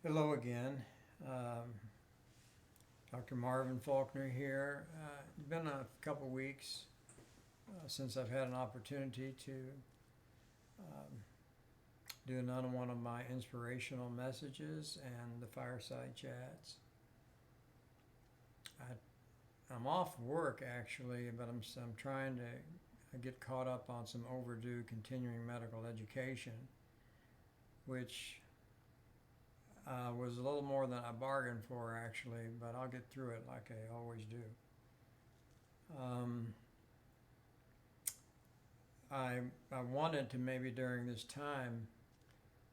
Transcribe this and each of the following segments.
Hello again. Um, Dr. Marvin Faulkner here. It's been a couple weeks since I've had an opportunity to do another one of my inspirational messages and the fireside chats. I, I'm off work actually, but I'm trying to get caught up on some overdue continuing medical education, which was a little more than I bargained for actually, but I'll get through it like I always do. Um, I wanted to maybe during this time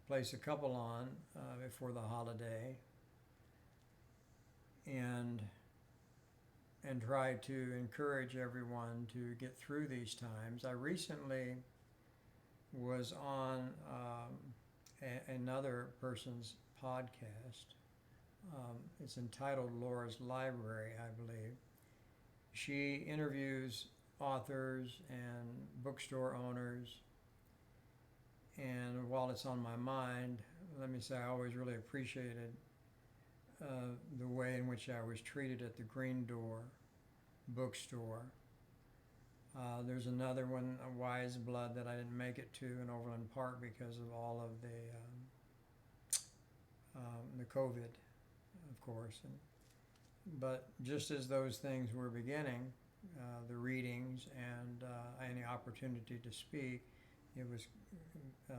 place a couple on before the holiday and try to encourage everyone to get through these times. I recently was on another person's podcast. It's entitled Laura's Library, I believe. She interviews authors and bookstore owners. And while it's on my mind, let me say I always really appreciated the way in which I was treated at the Green Door bookstore. There's another one, a Wise Blood, that I didn't make it to in Overland Park because of all of the COVID, of course. But just as those things were beginning, the readings and any opportunity to speak, it was uh,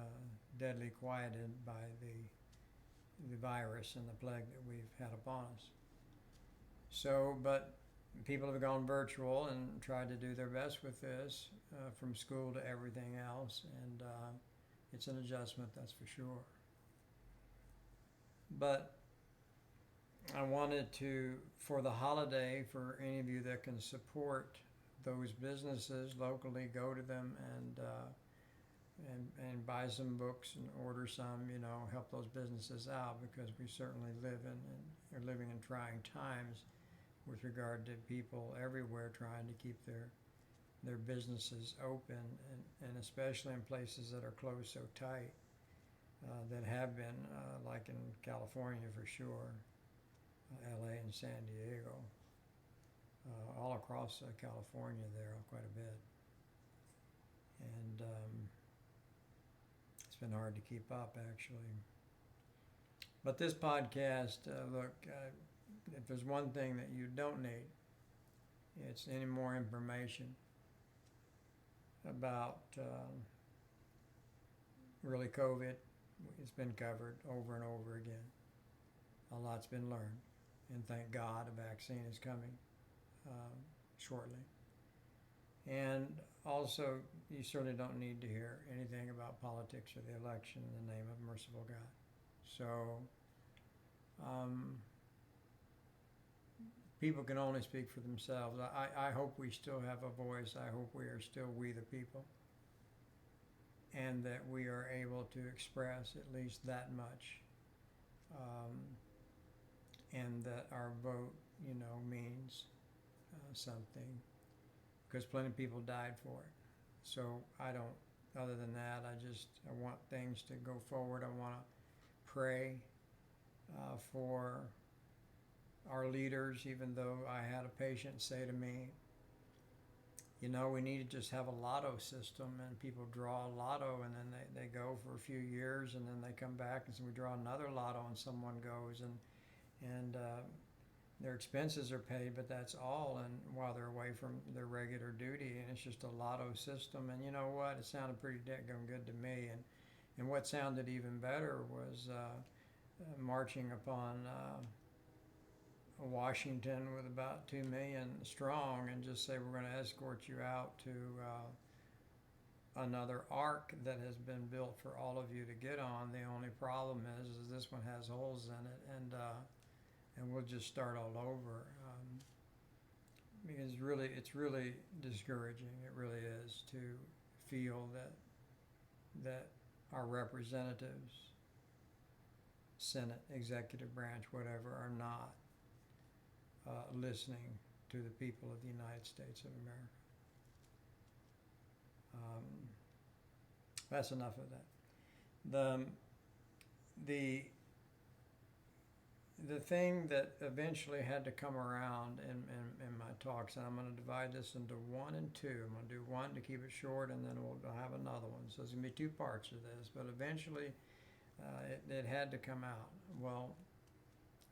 deadly quieted by the virus and the plague that we've had upon us. So, but people have gone virtual and tried to do their best with this, from school to everything else, and it's an adjustment, that's for sure. But I wanted to, for the holiday, for any of you that can support those businesses locally, go to them and buy some books and order some, help those businesses out, because we certainly are living in trying times with regard to people everywhere trying to keep their businesses open, and especially in places that are closed so tight, that have been, like in California for sure, LA and San Diego, all across California there quite a bit. And it's been hard to keep up actually. But this podcast, look, if there's one thing that you don't need, it's any more information about really COVID. It's been covered over and over again. A lot's been learned, and thank God a vaccine is coming shortly. And also, you certainly don't need to hear anything about politics or the election in the name of merciful God. So, um, people can only speak for themselves. I hope we still have a voice. I hope we are still we the people, and that we are able to express at least that much, um, and that our vote, means something, because plenty of people died for it. So I don't, other than that, I want things to go forward. I want to pray for our leaders, even though I had a patient say to me, we need to just have a lotto system, and people draw a lotto, and then they go for a few years, and then they come back and say, we draw another lotto, and someone goes, and their expenses are paid, but that's all, and while they're away from their regular duty, and it's just a lotto system. And you know what? It sounded pretty damn good to me, and what sounded even better was marching upon Washington with about 2 million strong, and just say, we're going to escort you out to another ark that has been built for all of you to get on. The only problem is this one has holes in it, and we'll just start all over. Because it's really discouraging. It really is, to feel that our representatives, Senate, executive branch, whatever, are not listening to the people of the United States of America. That's enough of that. The the thing that eventually had to come around in my talks, and I'm going to divide this into one and two. I'm going to do one to keep it short, and then we'll have another one. So there's going to be two parts of this, but eventually it had to come out. Well,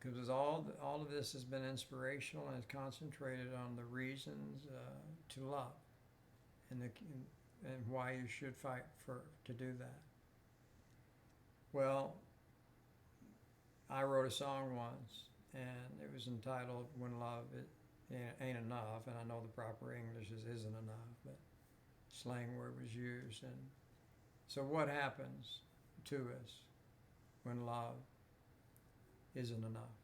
because all of this has been inspirational and it's concentrated on the reasons to love and why you should fight to do that. Well, I wrote a song once, and it was entitled "When Love Ain't Enough," and I know the proper English isn't enough, but slang word was used. And so, what happens to us when love isn't enough?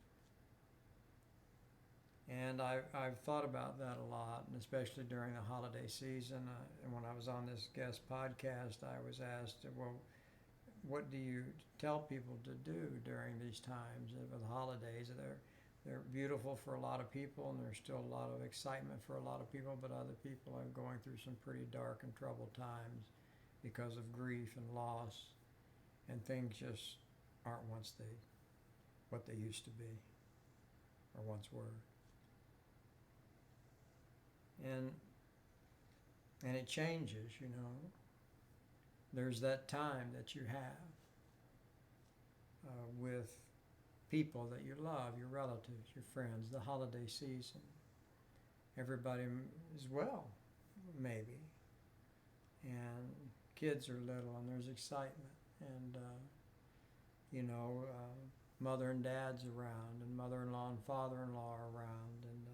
And I've thought about that a lot, and especially during the holiday season. And when I was on this guest podcast, I was asked, well, what do you tell people to do during these times of the holidays? They're beautiful for a lot of people, and there's still a lot of excitement for a lot of people, but other people are going through some pretty dark and troubled times because of grief and loss, and things just aren't what they used to be or once were. And it changes, you know. There's that time that you have with people that you love, your relatives, your friends, the holiday season. Everybody is well, maybe. And kids are little, and there's excitement. And, mother and dad's around, and mother-in-law and father-in-law are around, and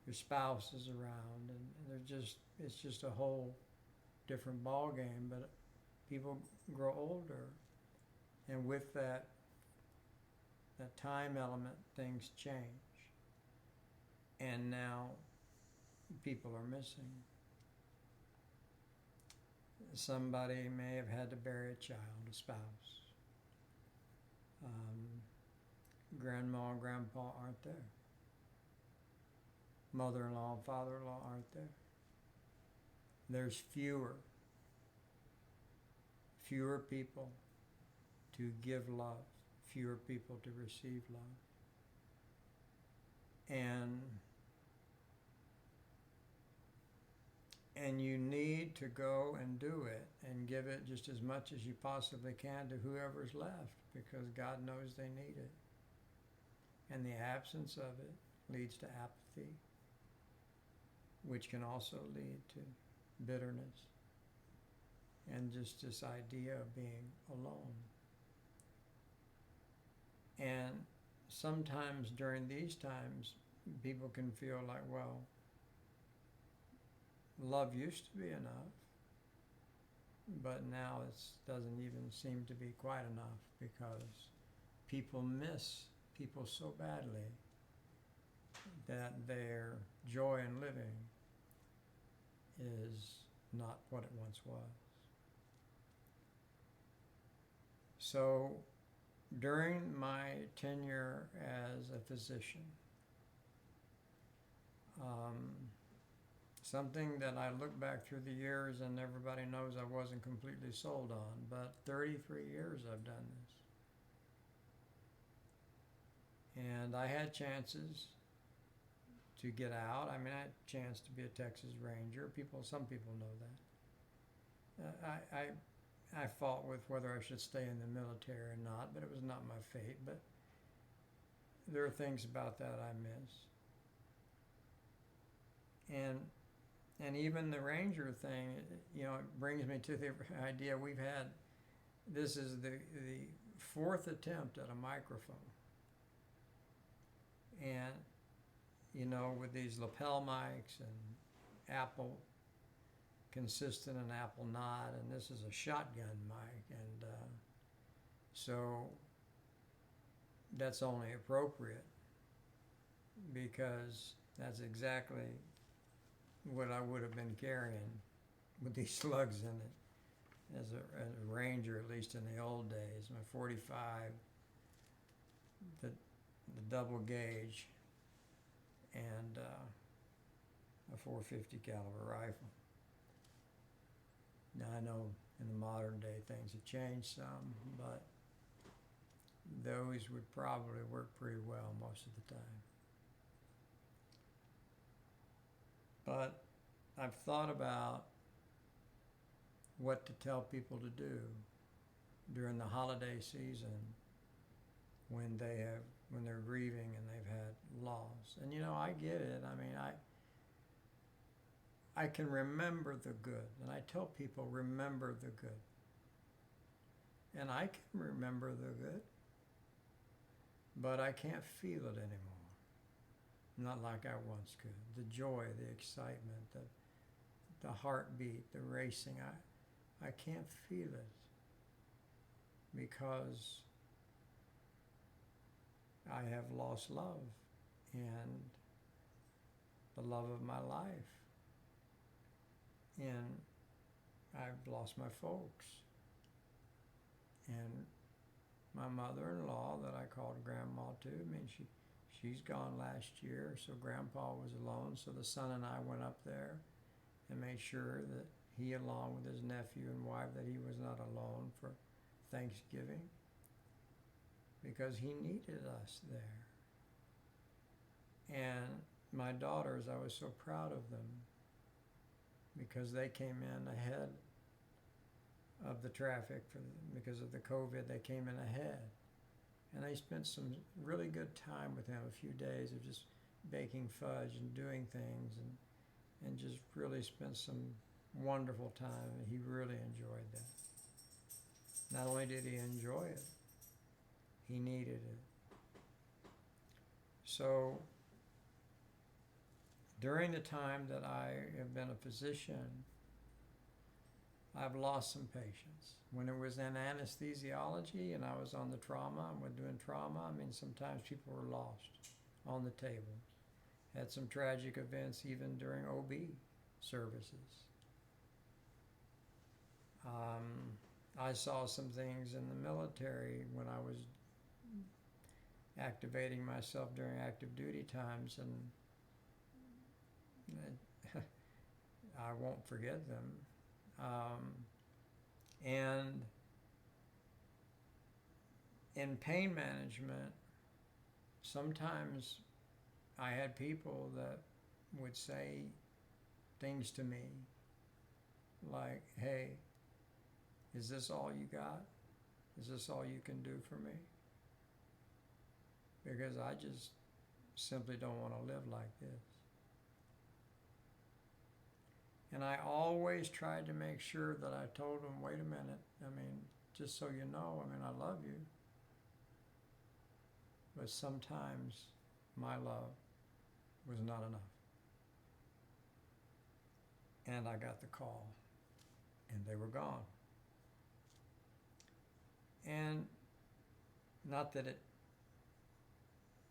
your spouse is around, and it's just a whole different ball game. But people grow older, and with that time element, things change. And now people are missing. Somebody may have had to bury a child, a spouse. Grandma and grandpa aren't there. Mother-in-law and father-in-law aren't there. There's fewer people to give love, fewer people to receive love. And you need to go and do it and give it just as much as you possibly can to whoever's left, because God knows they need it. And the absence of it leads to apathy, which can also lead to bitterness and just this idea of being alone. And sometimes during these times, people can feel like, well, love used to be enough, but now it doesn't even seem to be quite enough, because people miss people so badly that their joy in living is not what it once was. So during my tenure as a physician, something that I look back through the years, and everybody knows I wasn't completely sold on, but 33 years I've done this. And I had chances to get out. I mean, I had a chance to be a Texas Ranger. Some people know that. I fought with whether I should stay in the military or not, but it was not my fate. But there are things about that I miss. And even the Ranger thing, it brings me to the idea this is the fourth attempt at a microphone. And, with these lapel mics and Apple consistent and Apple not, and this is a shotgun mic, and so that's only appropriate, because that's exactly what I would have been carrying with these slugs in it as a Ranger, at least in the old days. My 45, the double gauge, and a .450 caliber rifle. Now I know in the modern day things have changed some, but those would probably work pretty well most of the time. But I've thought about what to tell people to do during the holiday season when they're grieving and they've had loss. And I get it. I mean, I can remember the good, and I tell people remember the good. And I can remember the good, but I can't feel it anymore. Not like I once could. The joy, the excitement, the heartbeat, the racing, I can't feel it because I have lost love and the love of my life. And I've lost my folks. And my mother-in-law that I called Grandma too, I mean, she's gone last year, so Grandpa was alone. So the son and I went up there and made sure that he, along with his nephew and wife, that he was not alone for Thanksgiving, because he needed us there. And my daughters, I was so proud of them because they came in ahead of the traffic because of the COVID. They came in ahead, and they spent some really good time with him, a few days of just baking fudge and doing things, and just really spent some wonderful time, and he really enjoyed that. Not only did he enjoy it, he needed it. So during the time that I have been a physician, I've lost some patients. When it was in anesthesiology and I was on the trauma and we're doing trauma, I mean, sometimes people were lost on the table. Had some tragic events even during OB services. I saw some things in the military when I was activating myself during active duty times, and I won't forget them. And in pain management, sometimes I had people that would say things to me like, hey, is this all you got? Is this all you can do for me? Because I just simply don't want to live like this. And I always tried to make sure that I told them, wait a minute, I mean, just so you know, I mean, I love you. But sometimes my love was not enough. And I got the call, and they were gone. And not that it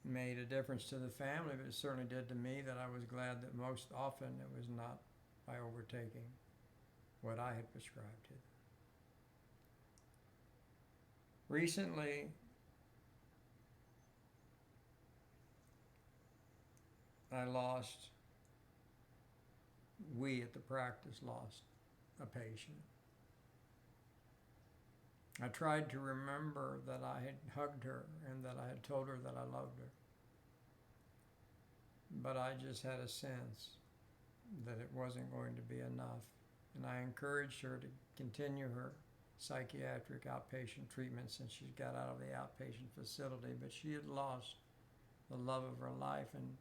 made a difference to the family, but it certainly did to me, that I was glad that most often it was not by overtaking what I had prescribed to them. Recently, we at the practice lost a patient. I tried to remember that I had hugged her and that I had told her that I loved her. But I just had a sense that it wasn't going to be enough. And I encouraged her to continue her psychiatric outpatient treatment since she got out of the outpatient facility, but she had lost the love of her life and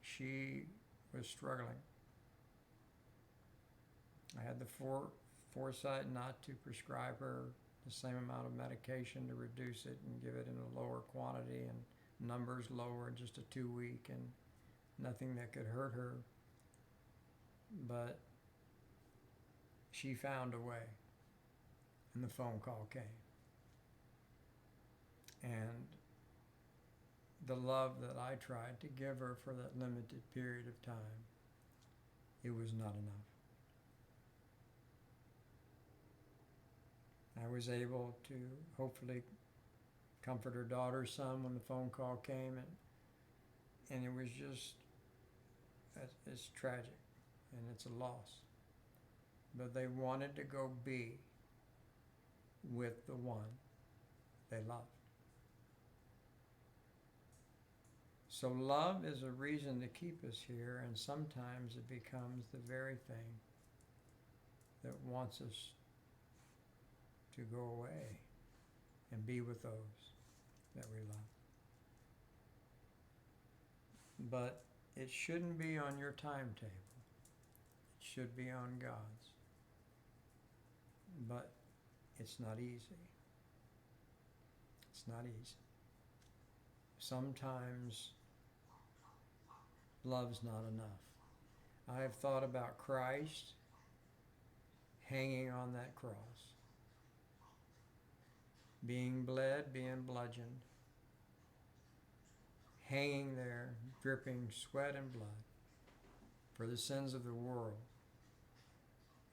she was struggling. I had the foresight not to prescribe her the same amount of medication, to reduce it and give it in a lower quantity and numbers lower in just a 2-week, and nothing that could hurt her. But she found a way, and the phone call came. And the love that I tried to give her for that limited period of time, it was not enough. I was able to hopefully comfort her daughter some when the phone call came, and it was just, it's tragic and it's a loss. But they wanted to go be with the one they loved. So love is a reason to keep us here, and sometimes it becomes the very thing that wants us to go away and be with those that we love. But it shouldn't be on your timetable. It should be on God's. But it's not easy. It's not easy. Sometimes love's not enough. I have thought about Christ hanging on that cross, being bled, being bludgeoned, hanging there, dripping sweat and blood for the sins of the world.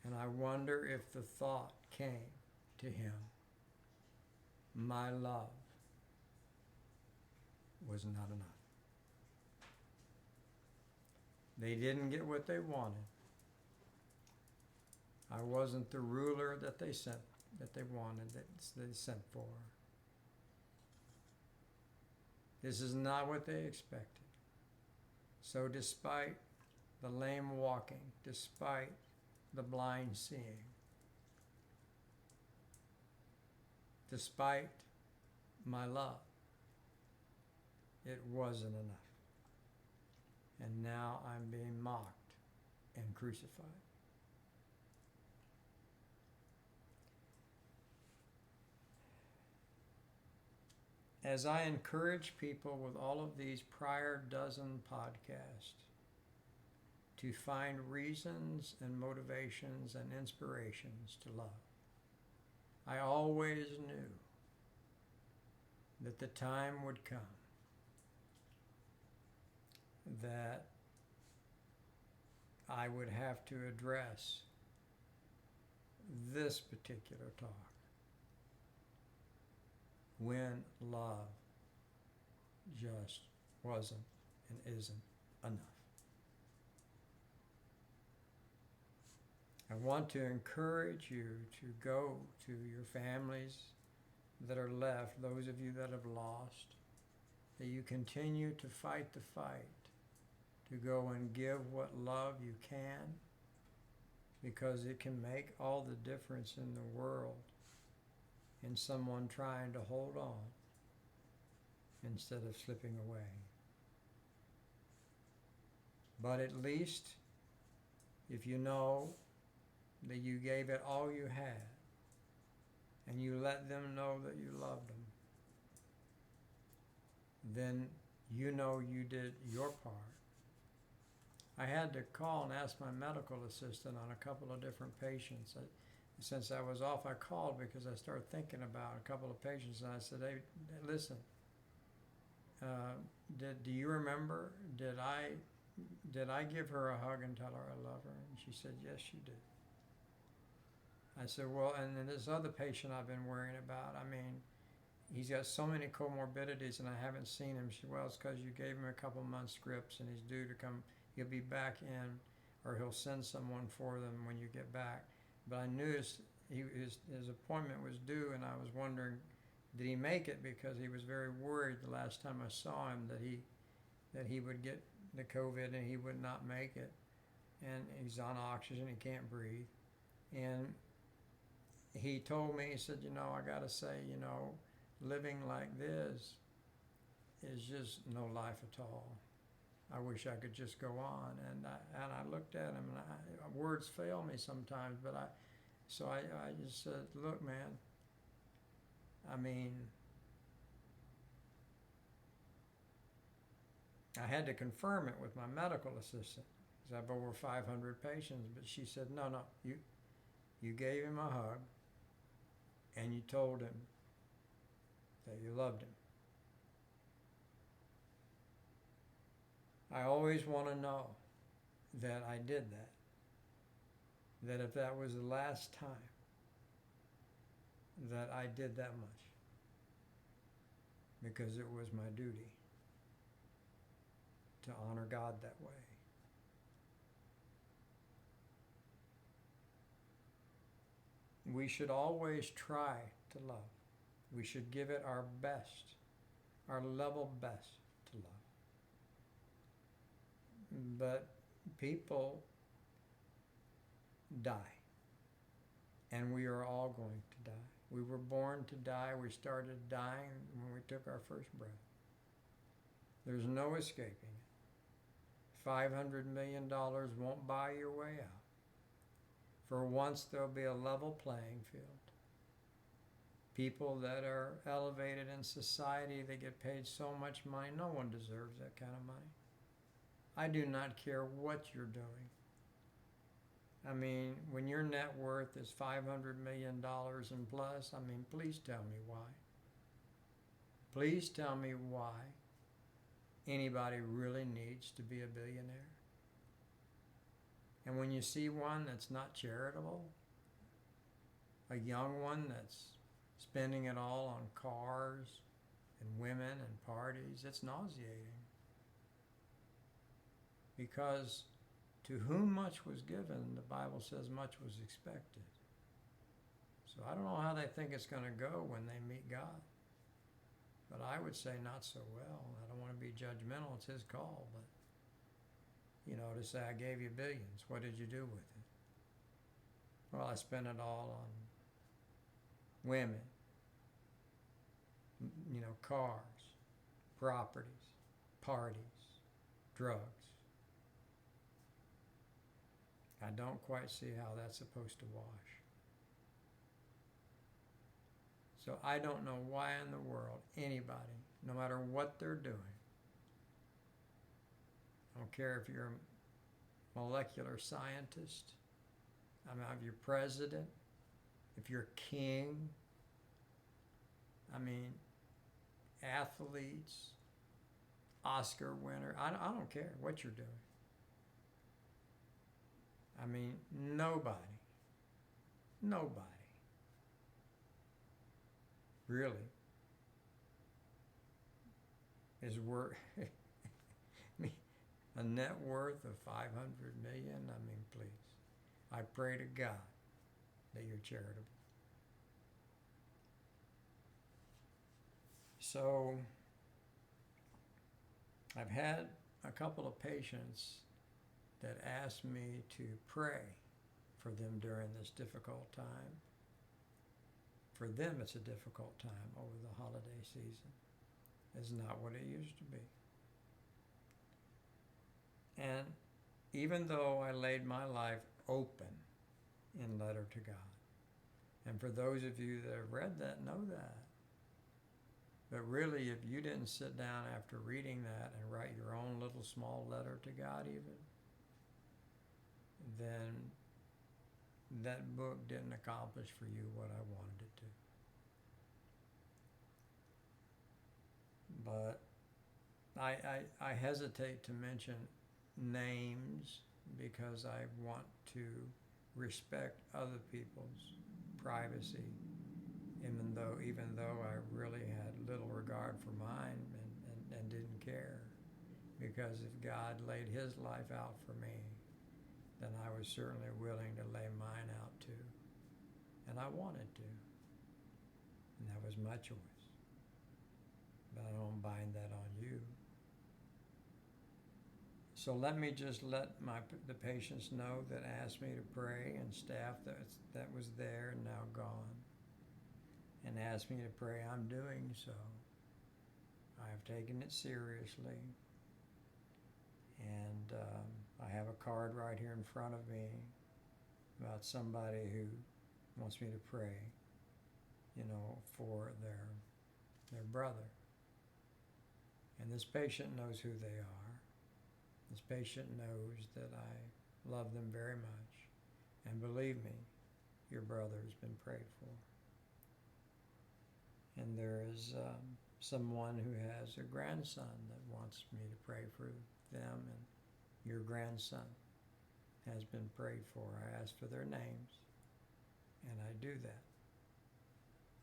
And I wonder if the thought came to him, my love was not enough. They didn't get what they wanted. I wasn't the ruler that they wanted, that they sent for. This is not what they expected. So despite the lame walking, despite the blind seeing, despite my love, it wasn't enough. And now I'm being mocked and crucified. As I encourage people with all of these prior dozen podcasts to find reasons and motivations and inspirations to love, I always knew that the time would come that I would have to address this particular talk. When love just wasn't and isn't enough. I want to encourage you to go to your families that are left, those of you that have lost, that you continue to fight the fight, to go and give what love you can, because it can make all the difference in the world in someone trying to hold on instead of slipping away. But at least if you know that you gave it all you had and you let them know that you loved them, then you know you did your part. I had to call and ask my medical assistant on a couple of different patients. Since I was off, I called because I started thinking about a couple of patients, and I said, hey, listen, do you remember, did I give her a hug and tell her I love her? And she said, yes, you did. I said, well, and then this other patient I've been worrying about, I mean, he's got so many comorbidities and I haven't seen him. She said, well, it's because you gave him a couple months scripts and he's due to come, he'll be back in, or he'll send someone for them when you get back. But I knew his appointment was due, and I was wondering, did he make it? Because he was very worried the last time I saw him that he would get the COVID and he would not make it. And he's on oxygen, he can't breathe. And he told me, he said, I got to say, living like this is just no life at all. I wish I could just go on. And I looked at him, and words fail me sometimes, but I just said, look, man, I mean, I had to confirm it with my medical assistant, because I have over 500 patients, but she said, no, you gave him a hug, and you told him that you loved him. I always want to know that I did that. That if that was the last time that I did that much, because it was my duty to honor God that way. We should always try to love. We should give it our best, our level best to love. But people die, and we are all going to die. We were born to die. We started dying when we took our first breath. There's no escaping it. $500 million won't buy your way out. For once, there'll be a level playing field. People that are elevated in society, they get paid so much money. No one deserves that kind of money. I do not care what you're doing. I mean, when your net worth is $500 million and plus, I mean, please tell me why. Please tell me why anybody really needs to be a billionaire. And when you see one that's not charitable, a young one that's spending it all on cars and women and parties, it's nauseating. Because to whom much was given, the Bible says much was expected. So I don't know how they think it's going to go when they meet God. But I would say not so well. I don't want to be judgmental. It's his call. But, to say, I gave you billions. What did you do with it? Well, I spent it all on women, cars, properties, parties, drugs. I don't quite see how that's supposed to wash. So I don't know why in the world anybody, no matter what they're doing, I don't care if you're a molecular scientist, if you're president, if you're king, athletes, Oscar winner, I don't care what you're doing. Nobody really is worth a net worth of 500 million. Please. I pray to God that you're charitable. So I've had a couple of patients that asked me to pray for them during this difficult time. For them, it's a difficult time over the holiday season. It's not what it used to be. And even though I laid my life open in letter to God, and for those of you that have read that, know that. But really, if you didn't sit down after reading that and write your own little small letter to God even, then that book didn't accomplish for you what I wanted it to. But I hesitate to mention names because I want to respect other people's privacy, even though I really had little regard for mine and didn't care. Because if God laid his life out for me, then I was certainly willing to lay mine out too. And I wanted to. And that was my choice. But I don't bind that on you. So let me just let the patients know that asked me to pray, and staff that was there and now gone, and asked me to pray. I'm doing so. I have taken it seriously. And I have a card right here in front of me about somebody who wants me to pray, for their brother. And this patient knows who they are. This patient knows that I love them very much. And believe me, your brother has been prayed for. And there is someone who has a grandson that wants me to pray for them, and your grandson has been prayed for. I asked for their names, and I do that.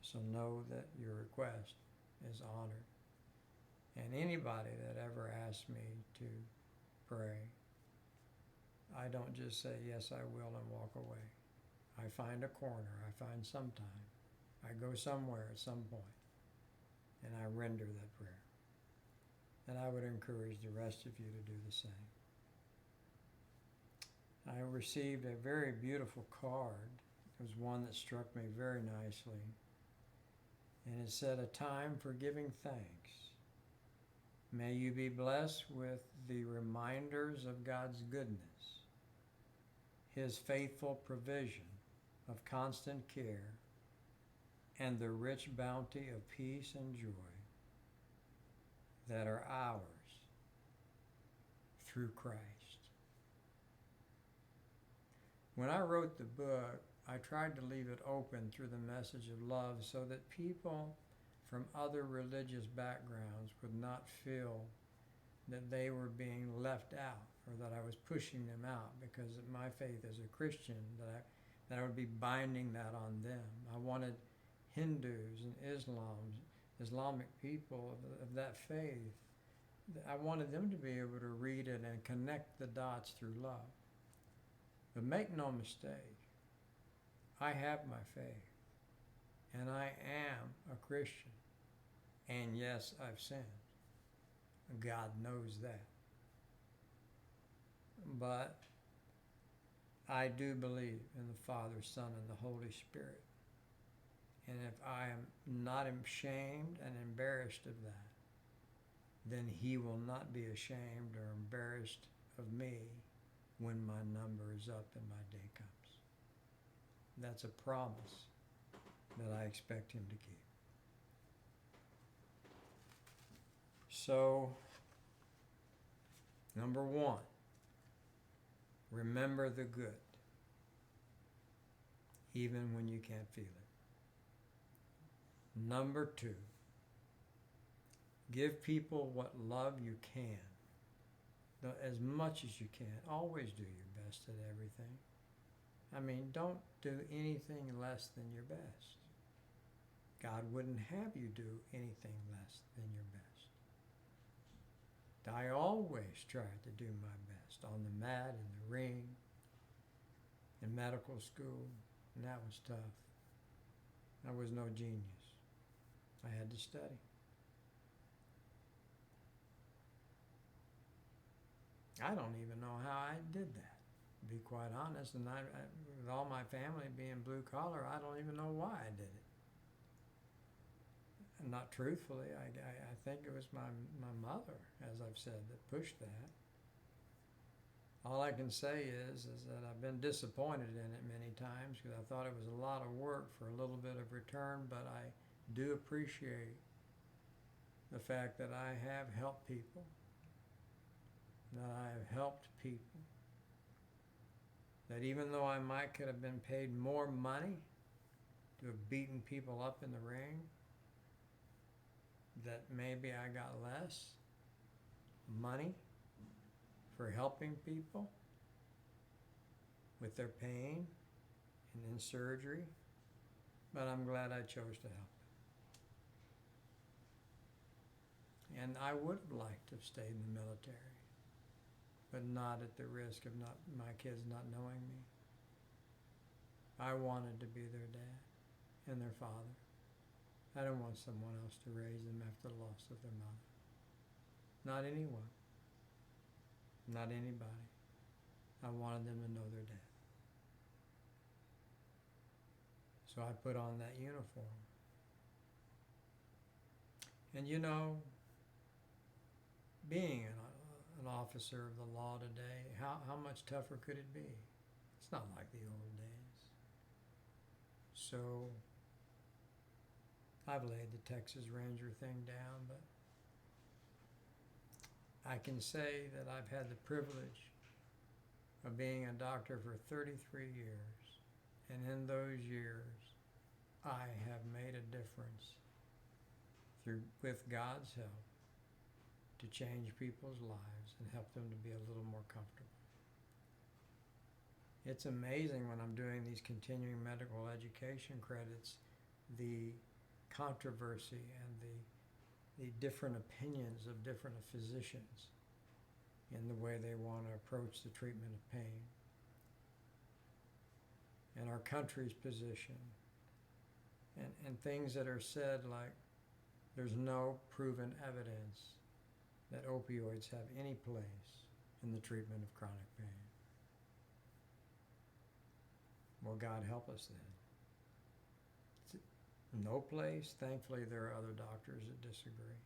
So know that your request is honored. And anybody that ever asks me to pray, I don't just say, yes, I will, and walk away. I find a corner. I find some time. I go somewhere at some point and I render that prayer. And I would encourage the rest of you to do the same. I received a very beautiful card. It was one that struck me very nicely. And it said, "A time for giving thanks. May you be blessed with the reminders of God's goodness, His faithful provision of constant care, and the rich bounty of peace and joy that are ours through Christ." When I wrote the book, I tried to leave it open through the message of love so that people from other religious backgrounds would not feel that they were being left out or that I was pushing them out because of my faith as a Christian, that I would be binding that on them. I wanted Hindus and Islamic people of that faith, I wanted them to be able to read it and connect the dots through love. But make no mistake, I have my faith, and I am a Christian, and yes, I've sinned. God knows that. But I do believe in the Father, Son, and the Holy Spirit. And if I am not ashamed and embarrassed of that, then He will not be ashamed or embarrassed of me when my number is up and my day comes. That's a promise that I expect Him to keep. So, number one, remember the good, even when you can't feel it. Number two, give people what love you can, as much as you can. Always do your best at everything. I mean, don't do anything less than your best. God wouldn't have you do anything less than your best. I always tried to do my best on the mat, in the ring, in medical school, and that was tough. I was no genius. I had to study. I don't even know how I did that, to be quite honest. And I with all my family being blue collar, I don't even know why I did it. And not truthfully, I think it was my mother, as I've said, that pushed that. All I can say is that I've been disappointed in it many times because I thought it was a lot of work for a little bit of return, but I do appreciate the fact that I have helped people, that I have helped people, that even though I could have been paid more money to have beaten people up in the ring, that maybe I got less money for helping people with their pain and in surgery, but I'm glad I chose to help. And I would have liked to have stayed in the military, but not at the risk of my kids not knowing me. I wanted to be their dad and their father. I didn't want someone else to raise them after the loss of their mother. Not anyone. Not anybody. I wanted them to know their dad. So I put on that uniform. And you know, being an officer of the law today, how much tougher could it be? It's not like the old days. So I've laid the Texas Ranger thing down, but I can say that I've had the privilege of being a doctor for 33 years, and in those years, I have made a difference with God's help, to change people's lives and help them to be a little more comfortable. It's amazing when I'm doing these continuing medical education credits, the controversy and the different opinions of different physicians in the way they want to approach the treatment of pain. And our country's position and things that are said like there's no proven evidence that opioids have any place in the treatment of chronic pain. Well, God help us then. No place. Thankfully, there are other doctors that disagree.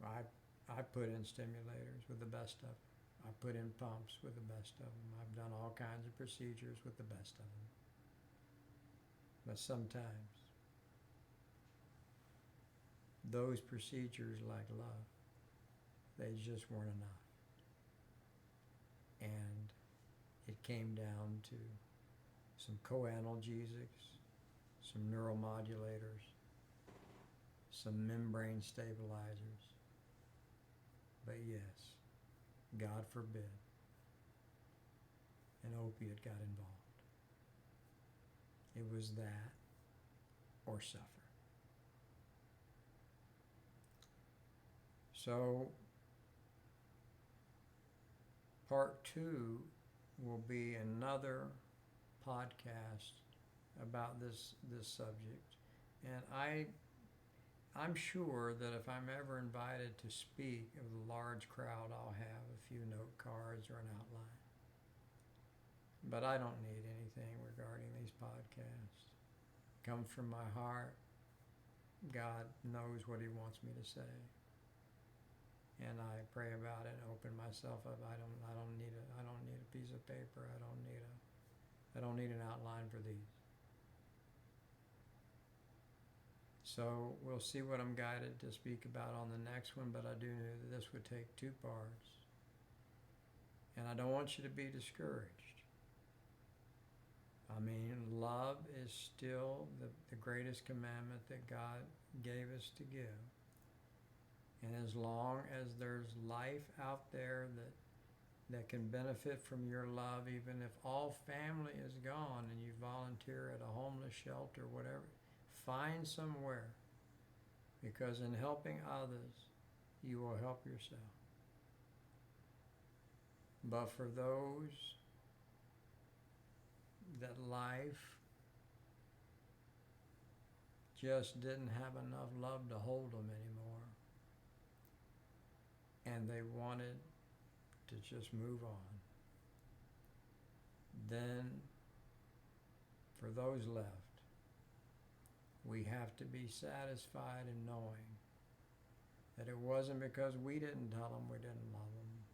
I put in stimulators with the best of them. I put in pumps with the best of them. I've done all kinds of procedures with the best of them. But sometimes those procedures, like love, they just weren't enough. And it came down to some co-analgesics, some neuromodulators, some membrane stabilizers. But yes, God forbid, an opiate got involved. It was that or suffer. So, part 2 will be another podcast about this subject. And I'm sure that if I'm ever invited to speak of a large crowd, I'll have a few note cards or an outline. But I don't need anything regarding these podcasts. It comes from my heart. God knows what He wants me to say. And I pray about it and open myself up. I don't need a piece of paper. I don't need an outline for these. So we'll see what I'm guided to speak about on the next one, but I do know that this would take 2 parts. And I don't want you to be discouraged. I mean, love is still the greatest commandment that God gave us to give. And as long as there's life out there that can benefit from your love, even if all family is gone and you volunteer at a homeless shelter, whatever, find somewhere, because in helping others, you will help yourself. But for those that life just didn't have enough love to hold them anymore, and they wanted to just move on, then for those left, we have to be satisfied in knowing that it wasn't because we didn't tell them we didn't love them.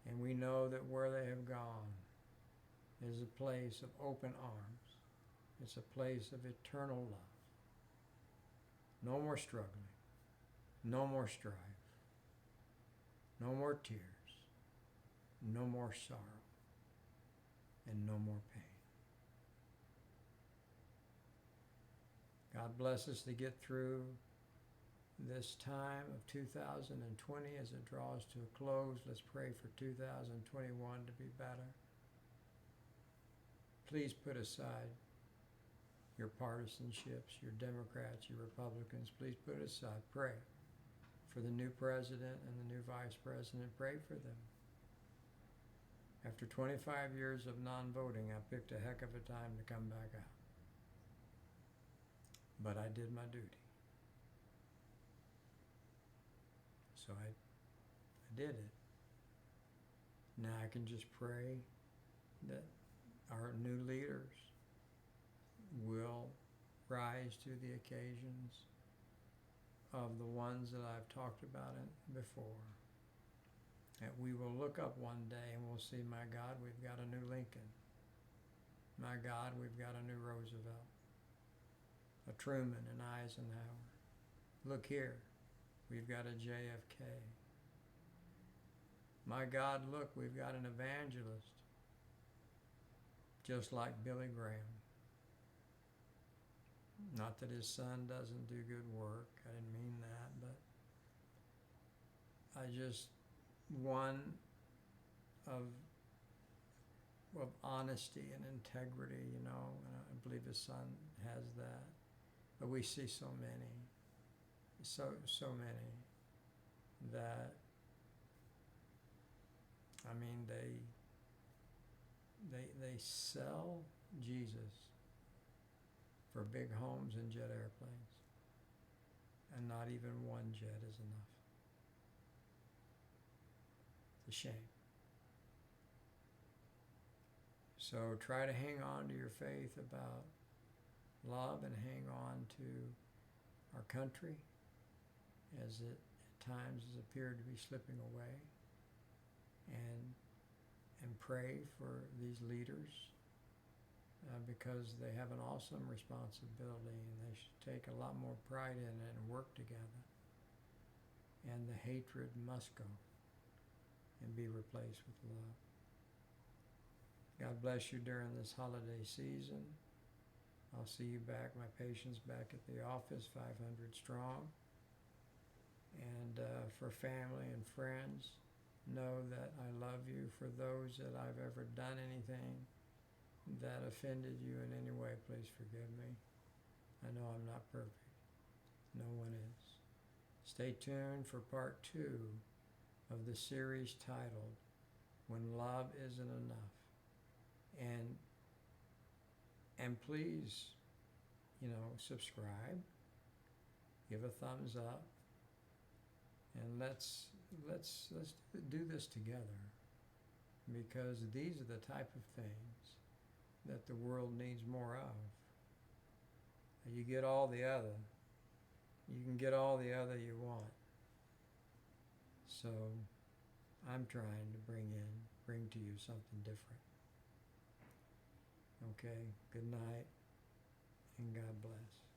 And we know that where they have gone is a place of open arms. It's a place of eternal love. No more struggling. No more strife. No more tears. No more sorrow. And no more pain. God bless us to get through this time of 2020 as it draws to a close. Let's pray for 2021 to be better. Please put aside your partisanships, your Democrats, your Republicans. Please put it aside. Pray for the new president and the new vice president. Pray for them. After 25 years of non-voting, I picked a heck of a time to come back out. But I did my duty. So I did it. Now I can just pray that our new leaders will rise to the occasions of the ones that I've talked about before. That we will look up one day and we'll see, my God, we've got a new Lincoln. My God, we've got a new Roosevelt, a Truman, an Eisenhower. Look here, we've got a JFK. My God, look, we've got an evangelist, just like Billy Graham. Not that his son doesn't do good work, I didn't mean that, but I just, one of honesty and integrity, you know, and I believe his son has that. But we see so many that, I mean, they sell Jesus for big homes and jet airplanes. And not even one jet is enough. It's a shame. So try to hang on to your faith about love and hang on to our country as it at times has appeared to be slipping away, and pray for these leaders because they have an awesome responsibility and they should take a lot more pride in it and work together. And the hatred must go and be replaced with love. God bless you during this holiday season. I'll see you back, my patients back at the office, 500 strong. And for family and friends, know that I love you. For those that I've ever done anything that offended you in any way, please forgive me. I know I'm not perfect. No one is. Stay tuned for part 2 of the series titled When Love Isn't Enough. And please, subscribe, give a thumbs up, and let's do this together, because these are the type of things that the world needs more of. You get all the other. You can get all the other you want. So I'm trying to bring to you something different. Okay, good night, and God bless.